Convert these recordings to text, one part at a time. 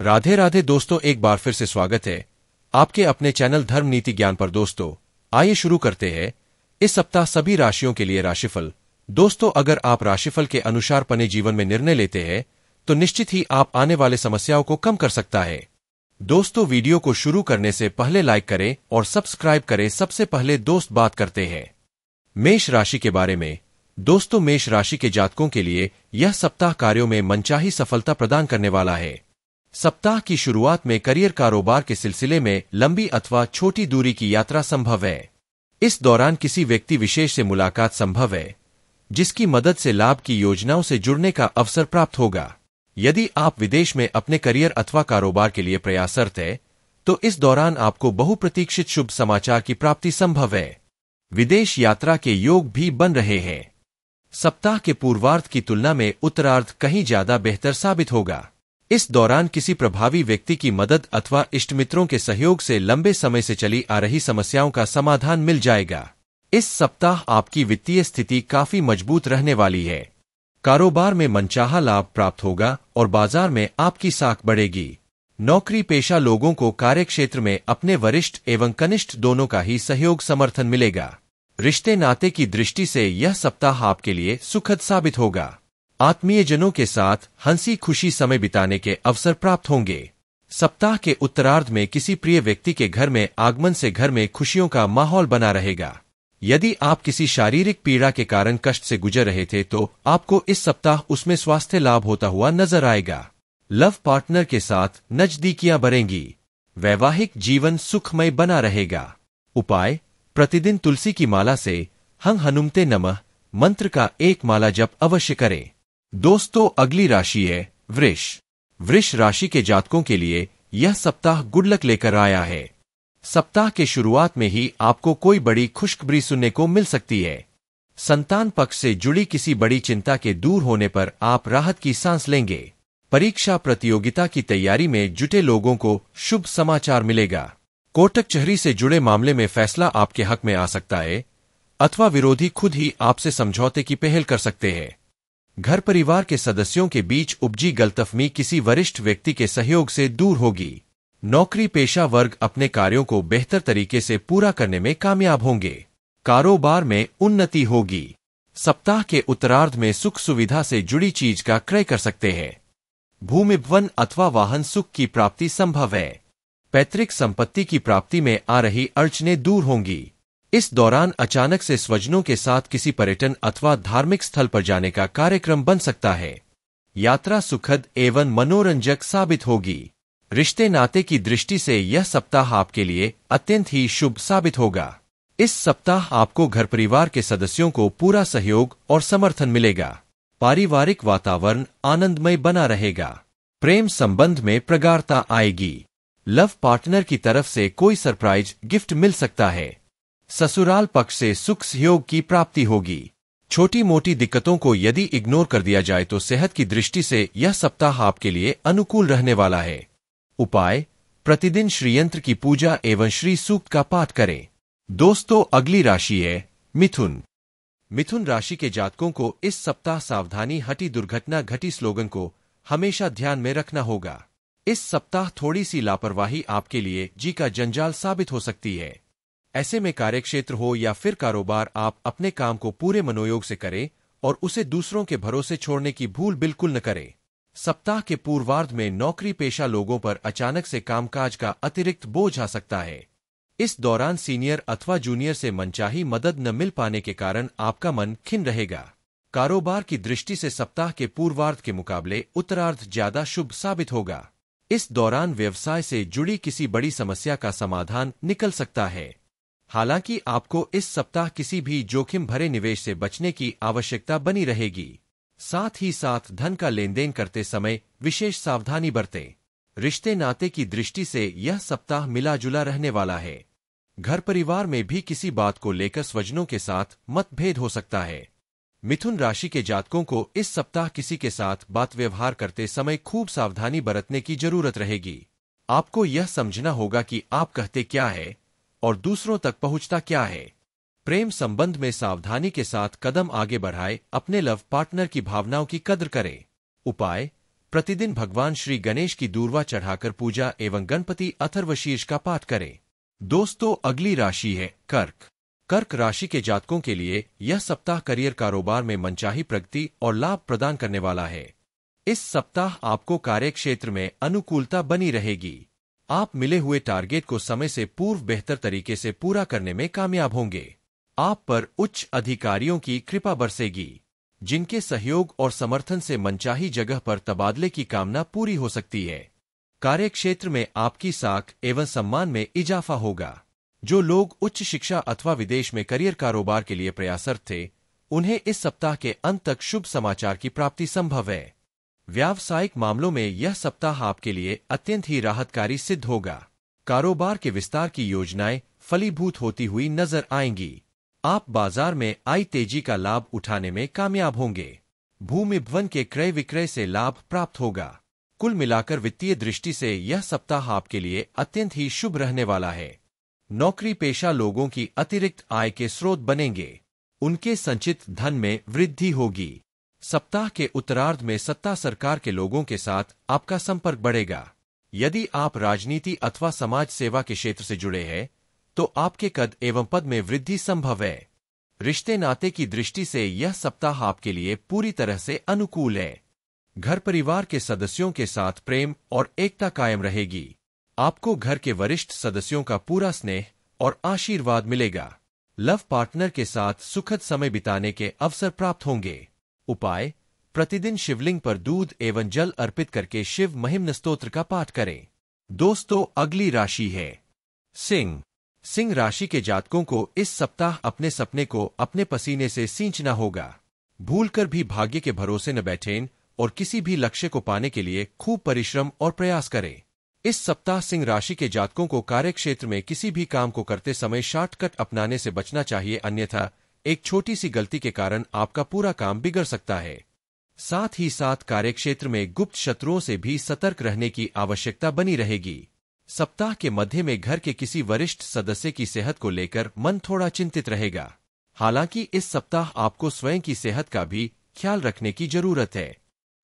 राधे राधे दोस्तों, एक बार फिर से स्वागत है आपके अपने चैनल धर्म नीति ज्ञान पर। दोस्तों आइए शुरू करते हैं इस सप्ताह सभी राशियों के लिए राशिफल। दोस्तों, अगर आप राशिफल के अनुसार अपने जीवन में निर्णय लेते हैं तो निश्चित ही आप आने वाले समस्याओं को कम कर सकता है। दोस्तों, वीडियो को शुरू करने से पहले लाइक करें और सब्सक्राइब करें। सबसे पहले दोस्त बात करते हैं मेष राशि के बारे में। दोस्तों, मेष राशि के जातकों के लिए यह सप्ताह कार्यों में मनचाही सफलता प्रदान करने वाला है। सप्ताह की शुरुआत में करियर कारोबार के सिलसिले में लंबी अथवा छोटी दूरी की यात्रा संभव है। इस दौरान किसी व्यक्ति विशेष से मुलाकात संभव है, जिसकी मदद से लाभ की योजनाओं से जुड़ने का अवसर प्राप्त होगा। यदि आप विदेश में अपने करियर अथवा कारोबार के लिए प्रयासरत है तो इस दौरान आपको बहुप्रतीक्षित शुभ समाचार की प्राप्ति संभव है। विदेश यात्रा के योग भी बन रहे हैं। सप्ताह के पूर्वार्ध की तुलना में उत्तरार्ध कहीं ज्यादा बेहतर साबित होगा। इस दौरान किसी प्रभावी व्यक्ति की मदद अथवा इष्टमित्रों के सहयोग से लंबे समय से चली आ रही समस्याओं का समाधान मिल जाएगा। इस सप्ताह आपकी वित्तीय स्थिति काफी मजबूत रहने वाली है। कारोबार में मनचाहा लाभ प्राप्त होगा और बाजार में आपकी साख बढ़ेगी। नौकरी पेशा लोगों को कार्यक्षेत्र में अपने वरिष्ठ एवं कनिष्ठ दोनों का ही सहयोग समर्थन मिलेगा। रिश्ते नाते की दृष्टि से यह सप्ताह आपके लिए सुखद साबित होगा। आत्मीयजनों के साथ हंसी खुशी समय बिताने के अवसर प्राप्त होंगे। सप्ताह के उत्तरार्ध में किसी प्रिय व्यक्ति के घर में आगमन से घर में खुशियों का माहौल बना रहेगा। यदि आप किसी शारीरिक पीड़ा के कारण कष्ट से गुजर रहे थे तो आपको इस सप्ताह उसमें स्वास्थ्य लाभ होता हुआ नजर आएगा। लव पार्टनर के साथ नजदीकियां बढ़ेंगी। वैवाहिक जीवन सुखमय बना रहेगा। उपाय: प्रतिदिन तुलसी की माला से हं हनुमते नमः मंत्र का एक माला जप अवश्य करें। दोस्तों, अगली राशि है वृष। वृष राशि के जातकों के लिए यह सप्ताह गुड लक लेकर आया है। सप्ताह के शुरुआत में ही आपको कोई बड़ी खुशखबरी सुनने को मिल सकती है। संतान पक्ष से जुड़ी किसी बड़ी चिंता के दूर होने पर आप राहत की सांस लेंगे। परीक्षा प्रतियोगिता की तैयारी में जुटे लोगों को शुभ समाचार मिलेगा। कोर्ट कचहरी से जुड़े मामले में फैसला आपके हक में आ सकता है अथवा विरोधी खुद ही आपसे समझौते की पहल कर सकते हैं। घर परिवार के सदस्यों के बीच उपजी गलतफहमी किसी वरिष्ठ व्यक्ति के सहयोग से दूर होगी। नौकरी पेशा वर्ग अपने कार्यों को बेहतर तरीके से पूरा करने में कामयाब होंगे। कारोबार में उन्नति होगी। सप्ताह के उत्तरार्ध में सुख सुविधा से जुड़ी चीज का क्रय कर सकते हैं। भूमि वन अथवा वाहन सुख की प्राप्ति संभव है। पैतृक संपत्ति की प्राप्ति में आ रही अड़चनें दूर होंगी। इस दौरान अचानक से स्वजनों के साथ किसी पर्यटन अथवा धार्मिक स्थल पर जाने का कार्यक्रम बन सकता है। यात्रा सुखद एवं मनोरंजक साबित होगी। रिश्ते नाते की दृष्टि से यह सप्ताह आपके लिए अत्यंत ही शुभ साबित होगा। इस सप्ताह आपको घर परिवार के सदस्यों को पूरा सहयोग और समर्थन मिलेगा। पारिवारिक वातावरण आनंदमय बना रहेगा। प्रेम संबंध में प्रगाढ़ता आएगी। लव पार्टनर की तरफ से कोई सरप्राइज गिफ्ट मिल सकता है। ससुराल पक्ष से सुख सहयोग की प्राप्ति होगी। छोटी मोटी दिक्कतों को यदि इग्नोर कर दिया जाए तो सेहत की दृष्टि से यह सप्ताह आपके लिए अनुकूल रहने वाला है। उपाय: प्रतिदिन श्रीयंत्र की पूजा एवं श्री सूक्त का पाठ करें। दोस्तों, अगली राशि है मिथुन। मिथुन राशि के जातकों को इस सप्ताह सावधानी हटी दुर्घटना घटी स्लोगन को हमेशा ध्यान में रखना होगा। इस सप्ताह थोड़ी सी लापरवाही आपके लिए जी का जंजाल साबित हो सकती है। ऐसे में कार्यक्षेत्र हो या फिर कारोबार, आप अपने काम को पूरे मनोयोग से करें और उसे दूसरों के भरोसे छोड़ने की भूल बिल्कुल न करें। सप्ताह के पूर्वार्ध में नौकरी पेशा लोगों पर अचानक से कामकाज का अतिरिक्त बोझ आ सकता है। इस दौरान सीनियर अथवा जूनियर से मनचाही मदद न मिल पाने के कारण आपका मन खिन्न रहेगा। कारोबार की दृष्टि से सप्ताह के पूर्वार्ध के मुकाबले उत्तरार्ध ज्यादा शुभ साबित होगा। इस दौरान व्यवसाय से जुड़ी किसी बड़ी समस्या का समाधान निकल सकता है। हालांकि आपको इस सप्ताह किसी भी जोखिम भरे निवेश से बचने की आवश्यकता बनी रहेगी। साथ ही साथ धन का लेन देन करते समय विशेष सावधानी बरतें। रिश्ते नाते की दृष्टि से यह सप्ताह मिला जुला रहने वाला है। घर परिवार में भी किसी बात को लेकर स्वजनों के साथ मतभेद हो सकता है। मिथुन राशि के जातकों को इस सप्ताह किसी के साथ बात व्यवहार करते समय खूब सावधानी बरतने की जरूरत रहेगी। आपको यह समझना होगा कि आप कहते क्या है और दूसरों तक पहुंचता क्या है। प्रेम संबंध में सावधानी के साथ कदम आगे बढ़ाए। अपने लव पार्टनर की भावनाओं की कद्र करें। उपाय: प्रतिदिन भगवान श्री गणेश की दूर्वा चढ़ाकर पूजा एवं गणपति अथर्वशीर्ष का पाठ करें। दोस्तों, अगली राशि है कर्क। कर्क राशि के जातकों के लिए यह सप्ताह करियर कारोबार में मनचाही प्रगति और लाभ प्रदान करने वाला है। इस सप्ताह आपको कार्यक्षेत्र में अनुकूलता बनी रहेगी। आप मिले हुए टारगेट को समय से पूर्व बेहतर तरीके से पूरा करने में कामयाब होंगे। आप पर उच्च अधिकारियों की कृपा बरसेगी, जिनके सहयोग और समर्थन से मनचाही जगह पर तबादले की कामना पूरी हो सकती है। कार्यक्षेत्र में आपकी साख एवं सम्मान में इजाफा होगा। जो लोग उच्च शिक्षा अथवा विदेश में करियर कारोबार के लिए प्रयासरत थे, उन्हें इस सप्ताह के अंत तक शुभ समाचार की प्राप्ति संभव है। व्यावसायिक मामलों में यह सप्ताह आपके लिए अत्यंत ही राहतकारी सिद्ध होगा। कारोबार के विस्तार की योजनाएं फलीभूत होती हुई नजर आएंगी। आप बाजार में आई तेजी का लाभ उठाने में कामयाब होंगे। भूमि भवन के क्रय विक्रय से लाभ प्राप्त होगा। कुल मिलाकर वित्तीय दृष्टि से यह सप्ताह आपके लिए अत्यंत ही शुभ रहने वाला है। नौकरी पेशा लोगों की अतिरिक्त आय के स्रोत बनेंगे। उनके संचित धन में वृद्धि होगी। सप्ताह के उत्तरार्ध में सत्ता सरकार के लोगों के साथ आपका संपर्क बढ़ेगा। यदि आप राजनीति अथवा समाज सेवा के क्षेत्र से जुड़े हैं, तो आपके कद एवं पद में वृद्धि संभव है। रिश्ते नाते की दृष्टि से यह सप्ताह आपके लिए पूरी तरह से अनुकूल है। घर परिवार के सदस्यों के साथ प्रेम और एकता कायम रहेगी। आपको घर के वरिष्ठ सदस्यों का पूरा स्नेह और आशीर्वाद मिलेगा। लव पार्टनर के साथ सुखद समय बिताने के अवसर प्राप्त होंगे। उपाय: प्रतिदिन शिवलिंग पर दूध एवं जल अर्पित करके शिव महिम्न स्तोत्र का पाठ करें। दोस्तों, अगली राशि है सिंह। सिंह राशि के जातकों को इस सप्ताह अपने सपने को अपने पसीने से सींचना होगा। भूलकर भी भाग्य के भरोसे न बैठें और किसी भी लक्ष्य को पाने के लिए खूब परिश्रम और प्रयास करें। इस सप्ताह सिंह राशि के जातकों को कार्यक्षेत्र में किसी भी काम को करते समय शॉर्टकट अपनाने से बचना चाहिए, अन्यथा एक छोटी सी गलती के कारण आपका पूरा काम बिगड़ सकता है। साथ ही साथ कार्यक्षेत्र में गुप्त शत्रुओं से भी सतर्क रहने की आवश्यकता बनी रहेगी। सप्ताह के मध्य में घर के किसी वरिष्ठ सदस्य की सेहत को लेकर मन थोड़ा चिंतित रहेगा। हालांकि इस सप्ताह आपको स्वयं की सेहत का भी ख्याल रखने की जरूरत है।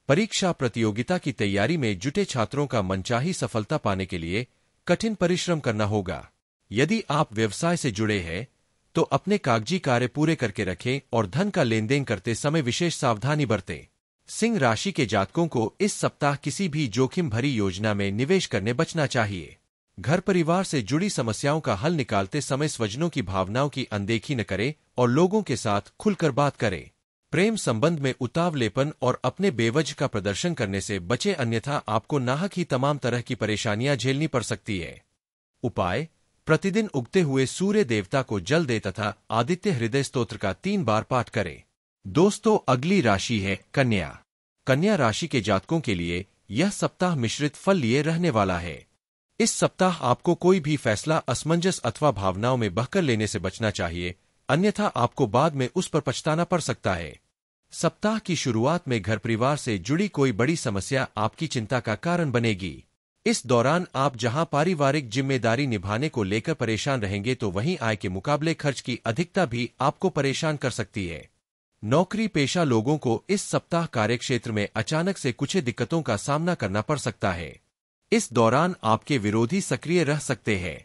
परीक्षा प्रतियोगिता की तैयारी में जुटे छात्रों का मनचाही सफलता पाने के लिए कठिन परिश्रम करना होगा। यदि आप व्यवसाय से जुड़े हैं, तो अपने कागजी कार्य पूरे करके रखें और धन का लेन देन करते समय विशेष सावधानी बरतें। सिंह राशि के जातकों को इस सप्ताह किसी भी जोखिम भरी योजना में निवेश करने बचना चाहिए। घर परिवार से जुड़ी समस्याओं का हल निकालते समय स्वजनों की भावनाओं की अनदेखी न करें और लोगों के साथ खुलकर बात करें। प्रेम संबंध में उतावलेपन और अपने बेवजह का प्रदर्शन करने से बचे, अन्यथा आपको नाहक ही तमाम तरह की परेशानियां झेलनी पड़ सकती है। उपाय: प्रतिदिन उगते हुए सूर्य देवता को जल दे तथा आदित्य हृदय स्तोत्र का 3 बार पाठ करें। दोस्तों, अगली राशि है कन्या। कन्या राशि के जातकों के लिए यह सप्ताह मिश्रित फल लिए रहने वाला है। इस सप्ताह आपको कोई भी फैसला असमंजस अथवा भावनाओं में बहकर लेने से बचना चाहिए, अन्यथा आपको बाद में उस पर पछताना पड़ सकता है। सप्ताह की शुरुआत में घर परिवार से जुड़ी कोई बड़ी समस्या आपकी चिंता का कारण बनेगी। इस दौरान आप जहां पारिवारिक जिम्मेदारी निभाने को लेकर परेशान रहेंगे, तो वहीं आय के मुकाबले खर्च की अधिकता भी आपको परेशान कर सकती है। नौकरी पेशा लोगों को इस सप्ताह कार्यक्षेत्र में अचानक से कुछ दिक्कतों का सामना करना पड़ सकता है। इस दौरान आपके विरोधी सक्रिय रह सकते हैं।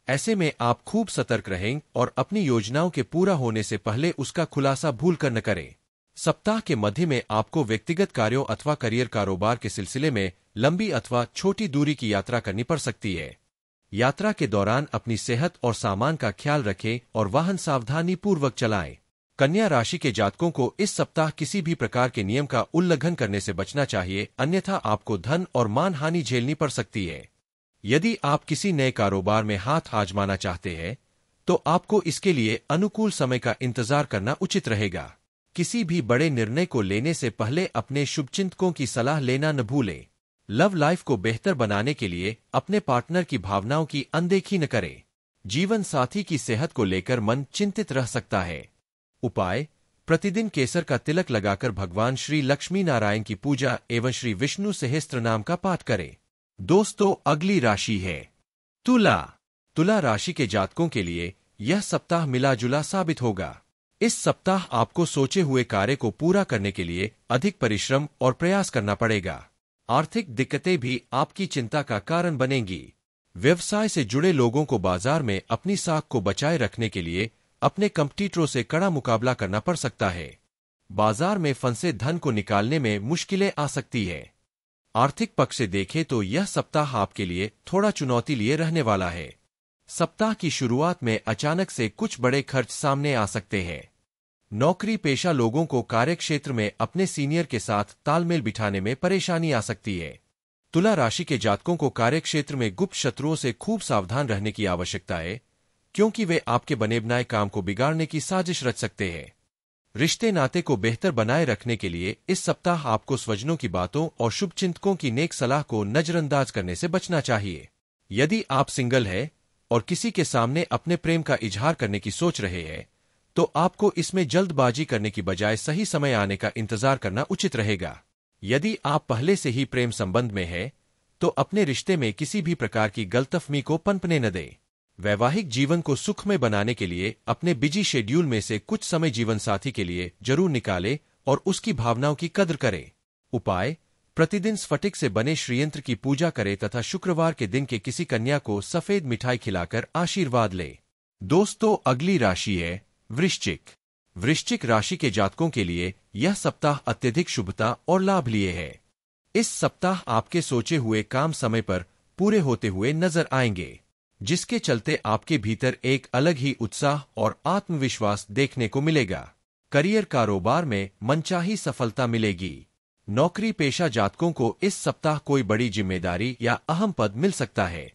ऐसे में आप खूब सतर्क रहें और अपनी योजनाओं के पूरा होने से पहले उसका खुलासा भूलकर न करें। सप्ताह के मध्य में आपको व्यक्तिगत कार्यों अथवा करियर कारोबार के सिलसिले में लंबी अथवा छोटी दूरी की यात्रा करनी पड़ सकती है। यात्रा के दौरान अपनी सेहत और सामान का ख्याल रखें और वाहन सावधानी पूर्वक चलाएं। कन्या राशि के जातकों को इस सप्ताह किसी भी प्रकार के नियम का उल्लंघन करने से बचना चाहिए, अन्यथा आपको धन और मान हानि झेलनी पड़ सकती है। यदि आप किसी नए कारोबार में हाथ आजमाना चाहते हैं, तो आपको इसके लिए अनुकूल समय का इंतजार करना उचित रहेगा। किसी भी बड़े निर्णय को लेने से पहले अपने शुभचिंतकों की सलाह लेना न भूलें। लव लाइफ को बेहतर बनाने के लिए अपने पार्टनर की भावनाओं की अनदेखी न करें। जीवन साथी की सेहत को लेकर मन चिंतित रह सकता है। उपाय: प्रतिदिन केसर का तिलक लगाकर भगवान श्री लक्ष्मी नारायण की पूजा एवं श्री विष्णु सहस्त्र नाम का पाठ करें। दोस्तों, अगली राशि है तुला। तुला राशि के जातकों के लिए यह सप्ताह मिला जुला साबित होगा। इस सप्ताह आपको सोचे हुए कार्य को पूरा करने के लिए अधिक परिश्रम और प्रयास करना पड़ेगा। आर्थिक दिक्कतें भी आपकी चिंता का कारण बनेंगी। व्यवसाय से जुड़े लोगों को बाजार में अपनी साख को बचाए रखने के लिए अपने कॉम्पिटिटरों से कड़ा मुकाबला करना पड़ सकता है। बाजार में फंसे धन को निकालने में मुश्किलें आ सकती है। आर्थिक पक्ष से देखें तो यह सप्ताह आपके लिए थोड़ा चुनौती लिए रहने वाला है। सप्ताह की शुरुआत में अचानक से कुछ बड़े खर्च सामने आ सकते हैं। नौकरी पेशा लोगों को कार्यक्षेत्र में अपने सीनियर के साथ तालमेल बिठाने में परेशानी आ सकती है। तुला राशि के जातकों को कार्यक्षेत्र में गुप्त शत्रुओं से खूब सावधान रहने की आवश्यकता है, क्योंकि वे आपके बने बनाए काम को बिगाड़ने की साजिश रच सकते हैं। रिश्ते नाते को बेहतर बनाए रखने के लिए इस सप्ताह आपको स्वजनों की बातों और शुभचिंतकों की नेक सलाह को नजरअंदाज करने से बचना चाहिए। यदि आप सिंगल है और किसी के सामने अपने प्रेम का इजहार करने की सोच रहे हैं, तो आपको इसमें जल्दबाजी करने की बजाय सही समय आने का इंतजार करना उचित रहेगा। यदि आप पहले से ही प्रेम संबंध में हैं, तो अपने रिश्ते में किसी भी प्रकार की गलतफहमी को पनपने न दें। वैवाहिक जीवन को सुखमय बनाने के लिए अपने बिजी शेड्यूल में से कुछ समय जीवन साथी के लिए जरूर निकालें और उसकी भावनाओं की कद्र करें। उपाय: प्रतिदिन स्फटिक से बने श्रीयंत्र की पूजा करें तथा शुक्रवार के दिन के किसी कन्या को सफेद मिठाई खिलाकर आशीर्वाद लें। दोस्तों, अगली राशि है वृश्चिक। वृश्चिक राशि के जातकों के लिए यह सप्ताह अत्यधिक शुभता और लाभ लिए है। इस सप्ताह आपके सोचे हुए काम समय पर पूरे होते हुए नजर आएंगे, जिसके चलते आपके भीतर एक अलग ही उत्साह और आत्मविश्वास देखने को मिलेगा। करियर कारोबार में मनचाही सफलता मिलेगी। नौकरी पेशा जातकों को इस सप्ताह कोई बड़ी जिम्मेदारी या अहम पद मिल सकता है।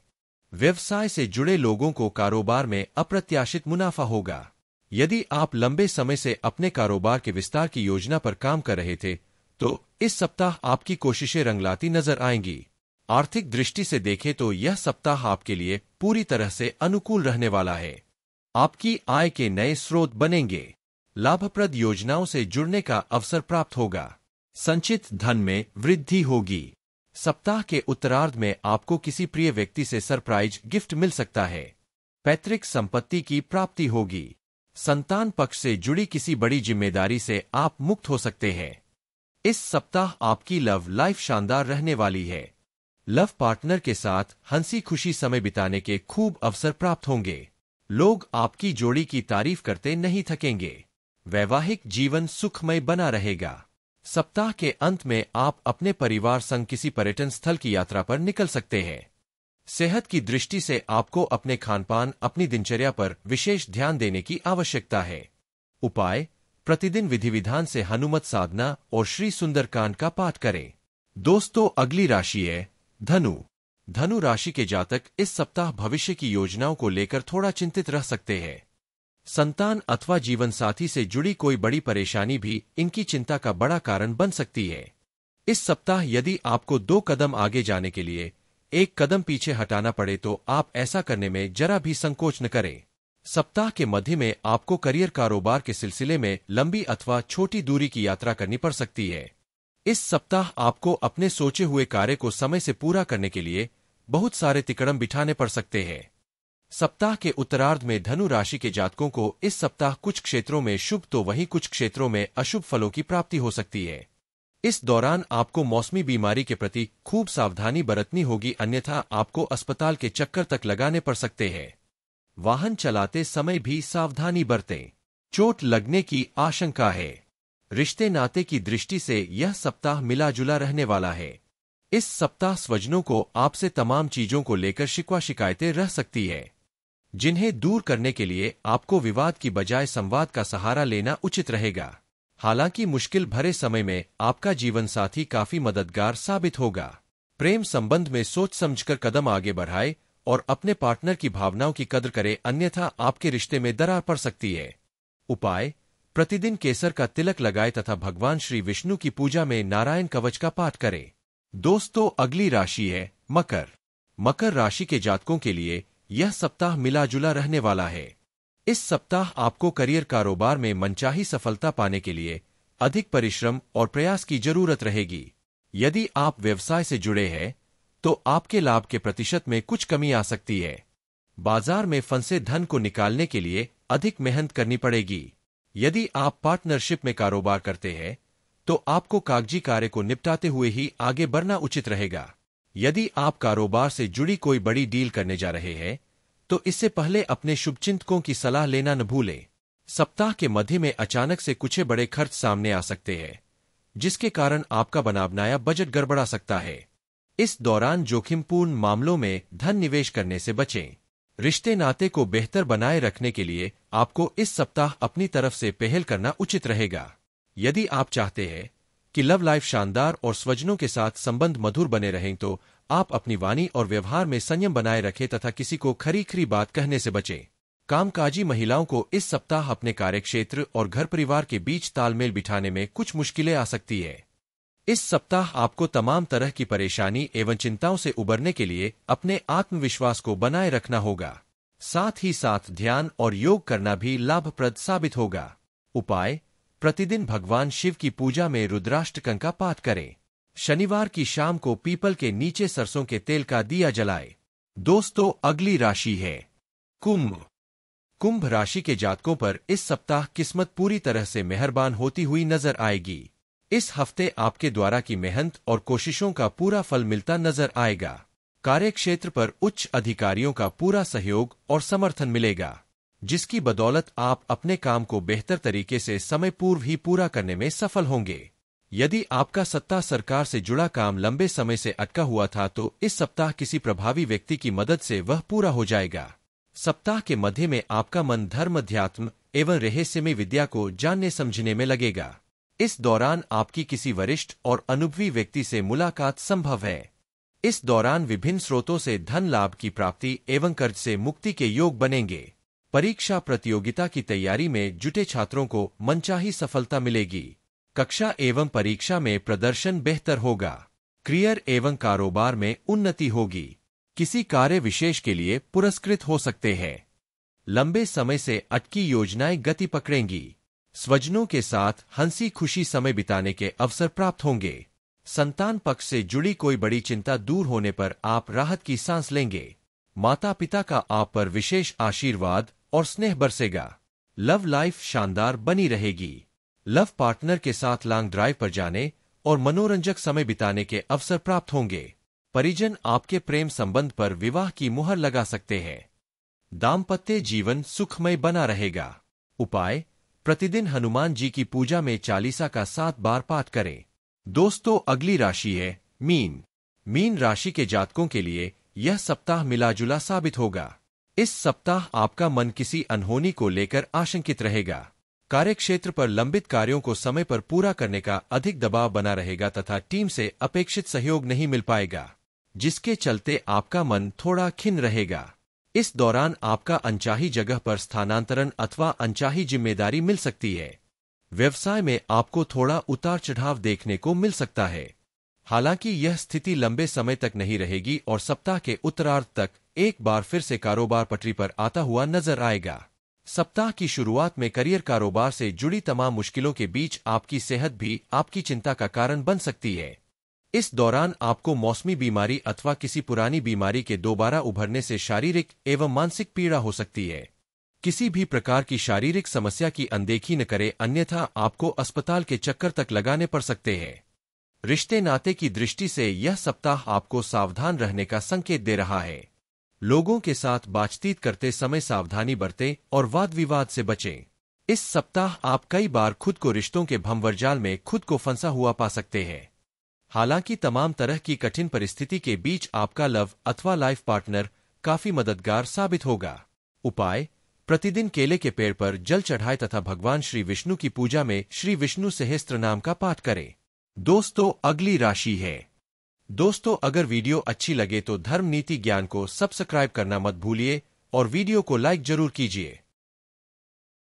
व्यवसाय से जुड़े लोगों को कारोबार में अप्रत्याशित मुनाफा होगा। यदि आप लंबे समय से अपने कारोबार के विस्तार की योजना पर काम कर रहे थे, तो इस सप्ताह आपकी कोशिशें रंग लाती नजर आएंगी। आर्थिक दृष्टि से देखें तो यह सप्ताह आपके लिए पूरी तरह से अनुकूल रहने वाला है। आपकी आय के नए स्रोत बनेंगे। लाभप्रद योजनाओं से जुड़ने का अवसर प्राप्त होगा। संचित धन में वृद्धि होगी। सप्ताह के उत्तरार्ध में आपको किसी प्रिय व्यक्ति से सरप्राइज गिफ्ट मिल सकता है। पैतृक संपत्ति की प्राप्ति होगी। संतान पक्ष से जुड़ी किसी बड़ी जिम्मेदारी से आप मुक्त हो सकते हैं। इस सप्ताह आपकी लव लाइफ शानदार रहने वाली है। लव पार्टनर के साथ हंसी खुशी समय बिताने के खूब अवसर प्राप्त होंगे। लोग आपकी जोड़ी की तारीफ करते नहीं थकेंगे। वैवाहिक जीवन सुखमय बना रहेगा। सप्ताह के अंत में आप अपने परिवार संग किसी पर्यटन स्थल की यात्रा पर निकल सकते हैं। सेहत की दृष्टि से आपको अपने खानपान, अपनी दिनचर्या पर विशेष ध्यान देने की आवश्यकता है। उपाय: प्रतिदिन विधि विधान से हनुमत साधना और श्री सुंदरकांड का पाठ करें। दोस्तों, अगली राशि है धनु। धनु राशि के जातक इस सप्ताह भविष्य की योजनाओं को लेकर थोड़ा चिंतित रह सकते हैं। संतान अथवा जीवन साथी से जुड़ी कोई बड़ी परेशानी भी इनकी चिंता का बड़ा कारण बन सकती है। इस सप्ताह यदि आपको 2 कदम आगे जाने के लिए 1 कदम पीछे हटाना पड़े, तो आप ऐसा करने में जरा भी संकोच न करें। सप्ताह के मध्य में आपको करियर कारोबार के सिलसिले में लंबी अथवा छोटी दूरी की यात्रा करनी पड़ सकती है। इस सप्ताह आपको अपने सोचे हुए कार्य को समय से पूरा करने के लिए बहुत सारे तिकड़म बिठाने पड़ सकते हैं। सप्ताह के उत्तरार्ध में धनु राशि के जातकों को इस सप्ताह कुछ क्षेत्रों में शुभ तो वहीं कुछ क्षेत्रों में अशुभ फलों की प्राप्ति हो सकती है। इस दौरान आपको मौसमी बीमारी के प्रति खूब सावधानी बरतनी होगी, अन्यथा आपको अस्पताल के चक्कर तक लगाने पड़ सकते हैं। वाहन चलाते समय भी सावधानी बरतें। चोट लगने की आशंका है। रिश्ते नाते की दृष्टि से यह सप्ताह मिला जुला रहने वाला है। इस सप्ताह स्वजनों को आपसे तमाम चीजों को लेकर शिकवा शिकायतें रह सकती है, जिन्हें दूर करने के लिए आपको विवाद की बजाय संवाद का सहारा लेना उचित रहेगा। हालांकि मुश्किल भरे समय में आपका जीवन साथी काफी मददगार साबित होगा। प्रेम संबंध में सोच समझकर कदम आगे बढ़ाए और अपने पार्टनर की भावनाओं की कद्र करे, अन्यथा आपके रिश्ते में दरार पड़ सकती है। उपाय: प्रतिदिन केसर का तिलक लगाए तथा भगवान श्री विष्णु की पूजा में नारायण कवच का पाठ करें। दोस्तों, अगली राशि है मकर। मकर राशि के जातकों के लिए यह सप्ताह मिला जुला रहने वाला है। इस सप्ताह आपको करियर कारोबार में मनचाही सफलता पाने के लिए अधिक परिश्रम और प्रयास की जरूरत रहेगी। यदि आप व्यवसाय से जुड़े हैं, तो आपके लाभ के प्रतिशत में कुछ कमी आ सकती है। बाजार में फंसे धन को निकालने के लिए अधिक मेहनत करनी पड़ेगी। यदि आप पार्टनरशिप में कारोबार करते हैं, तो आपको कागजी कार्य को निपटाते हुए ही आगे बढ़ना उचित रहेगा। यदि आप कारोबार से जुड़ी कोई बड़ी डील करने जा रहे हैं तो इससे पहले अपने शुभचिंतकों की सलाह लेना न भूलें। सप्ताह के मध्य में अचानक से कुछ बड़े खर्च सामने आ सकते हैं, जिसके कारण आपका बना बनाया बजट गड़बड़ा सकता है। इस दौरान जोखिमपूर्ण मामलों में धन निवेश करने से बचें। रिश्ते नाते को बेहतर बनाए रखने के लिए आपको इस सप्ताह अपनी तरफ से पहल करना उचित रहेगा। यदि आप चाहते हैं कि लव लाइफ शानदार और स्वजनों के साथ संबंध मधुर बने रहें तो आप अपनी वाणी और व्यवहार में संयम बनाए रखें तथा किसी को खरी खरी बात कहने से बचें। कामकाजी महिलाओं को इस सप्ताह अपने कार्यक्षेत्र और घर परिवार के बीच तालमेल बिठाने में कुछ मुश्किलें आ सकती है। इस सप्ताह आपको तमाम तरह की परेशानी एवं चिंताओं से उबरने के लिए अपने आत्मविश्वास को बनाए रखना होगा। साथ ही साथ ध्यान और योग करना भी लाभप्रद साबित होगा। उपाय: प्रतिदिन भगवान शिव की पूजा में रुद्राष्टकं का पाठ करें। शनिवार की शाम को पीपल के नीचे सरसों के तेल का दिया जलाए। दोस्तों, अगली राशि है कुंभ। कुंभ राशि के जातकों पर इस सप्ताह किस्मत पूरी तरह से मेहरबान होती हुई नजर आएगी। इस हफ्ते आपके द्वारा की मेहनत और कोशिशों का पूरा फल मिलता नजर आएगा। कार्यक्षेत्र पर उच्च अधिकारियों का पूरा सहयोग और समर्थन मिलेगा, जिसकी बदौलत आप अपने काम को बेहतर तरीके से समय पूर्व ही पूरा करने में सफल होंगे। यदि आपका सत्ता सरकार से जुड़ा काम लंबे समय से अटका हुआ था तो इस सप्ताह किसी प्रभावी व्यक्ति की मदद से वह पूरा हो जाएगा। सप्ताह के मध्य में आपका मन धर्म, अध्यात्म एवं रहस्यमय विद्या को जानने समझने में लगेगा। इस दौरान आपकी किसी वरिष्ठ और अनुभवी व्यक्ति से मुलाकात संभव है। इस दौरान विभिन्न स्रोतों से धन लाभ की प्राप्ति एवं कर्ज से मुक्ति के योग बनेंगे। परीक्षा प्रतियोगिता की तैयारी में जुटे छात्रों को मनचाही सफलता मिलेगी। कक्षा एवं परीक्षा में प्रदर्शन बेहतर होगा। करियर एवं कारोबार में उन्नति होगी। किसी कार्य विशेष के लिए पुरस्कृत हो सकते हैं। लंबे समय से अटकी योजनाएं गति पकड़ेंगी। स्वजनों के साथ हंसी खुशी समय बिताने के अवसर प्राप्त होंगे। संतान पक्ष से जुड़ी कोई बड़ी चिंता दूर होने पर आप राहत की सांस लेंगे। माता पिता का आप पर विशेष आशीर्वाद और स्नेह बरसेगा। लव लाइफ शानदार बनी रहेगी। लव पार्टनर के साथ लॉन्ग ड्राइव पर जाने और मनोरंजक समय बिताने के अवसर प्राप्त होंगे। परिजन आपके प्रेम संबंध पर विवाह की मुहर लगा सकते हैं। दाम्पत्य जीवन सुखमय बना रहेगा। उपाय: प्रतिदिन हनुमान जी की पूजा में चालीसा का 7 बार पाठ करें। दोस्तों, अगली राशि है मीन। मीन राशि के जातकों के लिए यह सप्ताह मिलाजुला साबित होगा। इस सप्ताह आपका मन किसी अनहोनी को लेकर आशंकित रहेगा। कार्यक्षेत्र पर लंबित कार्यों को समय पर पूरा करने का अधिक दबाव बना रहेगा तथा टीम से अपेक्षित सहयोग नहीं मिल पाएगा, जिसके चलते आपका मन थोड़ा खिन्न रहेगा। इस दौरान आपका अनचाही जगह पर स्थानांतरण अथवा अनचाही जिम्मेदारी मिल सकती है। व्यवसाय में आपको थोड़ा उतार चढ़ाव देखने को मिल सकता है। हालांकि यह स्थिति लंबे समय तक नहीं रहेगी और सप्ताह के उत्तरार्ध तक एक बार फिर से कारोबार पटरी पर आता हुआ नजर आएगा। सप्ताह की शुरुआत में करियर कारोबार से जुड़ी तमाम मुश्किलों के बीच आपकी सेहत भी आपकी चिंता का कारण बन सकती है। इस दौरान आपको मौसमी बीमारी अथवा किसी पुरानी बीमारी के दोबारा उभरने से शारीरिक एवं मानसिक पीड़ा हो सकती है। किसी भी प्रकार की शारीरिक समस्या की अनदेखी न करें, अन्यथा आपको अस्पताल के चक्कर तक लगाने पड़ सकते हैं। रिश्ते नाते की दृष्टि से यह सप्ताह आपको सावधान रहने का संकेत दे रहा है। लोगों के साथ बातचीत करते समय सावधानी बरतें और वाद विवाद से बचें। इस सप्ताह आप कई बार खुद को रिश्तों के भंवरजाल में खुद को फंसा हुआ पा सकते हैं। हालांकि तमाम तरह की कठिन परिस्थिति के बीच आपका लव अथवा लाइफ पार्टनर काफी मददगार साबित होगा। उपाय: प्रतिदिन केले के पेड़ पर जल चढ़ाए तथा भगवान श्री विष्णु की पूजा में श्री विष्णु सहस्त्र नाम का पाठ करें। दोस्तों, अगली राशि है। दोस्तों, अगर वीडियो अच्छी लगे तो धर्म नीति ज्ञान को सब्सक्राइब करना मत भूलिए और वीडियो को लाइक जरूर कीजिए।